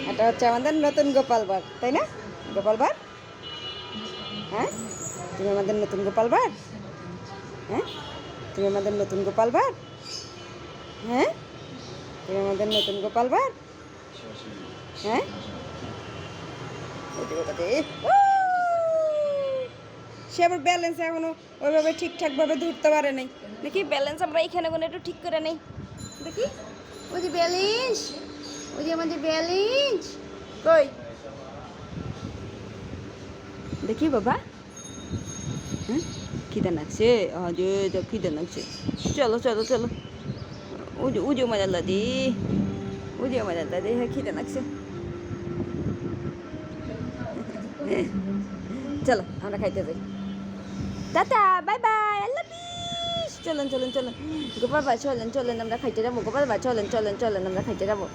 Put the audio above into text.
এটা হচ্ছে আমাদের নতুন গোপাল ভাঁড়, তাই না গোপাল ভাঁড়? হ্যাঁ, তুমি আমাদের নতুন গোপাল ভাঁড়। হ্যাঁ, তুমি আমাদের নতুন গোপাল ভাঁড়। হ্যাঁ, তুমি আমাদের নতুন গোপাল ভাঁড়। হ্যাঁ, সে আবার ব্যালেন্স এখনো ওইভাবে ঠিকঠাকভাবে ধরতে পারে নাই। দেখি ব্যালেন্স আমরা এখানে কোনো একটু ঠিক করে নেই। দেখি ওই যে ব্যালেন্স, ওই যে আমাদের ব্যালেন্স কই দেখি বাবা। হ্যাঁ, খিদে লাগছে, আজে তো খিদে লাগছে। চলো চলো চলো, উজু মজা দাদি, উজু মজা দাদি, হ্যাঁ খিদে লাগছে। চলো আমরা খাইতে যাই। টাটা, বাই বাই, আল্লাহ হাফিজ। চলেন চলেন চলেন গোপাল ভাই, চলেন চলেন আমরা খাইতে যাবো। গোপাল ভাই চলেন চলেন চলেন আমরা খাইতে যাবো।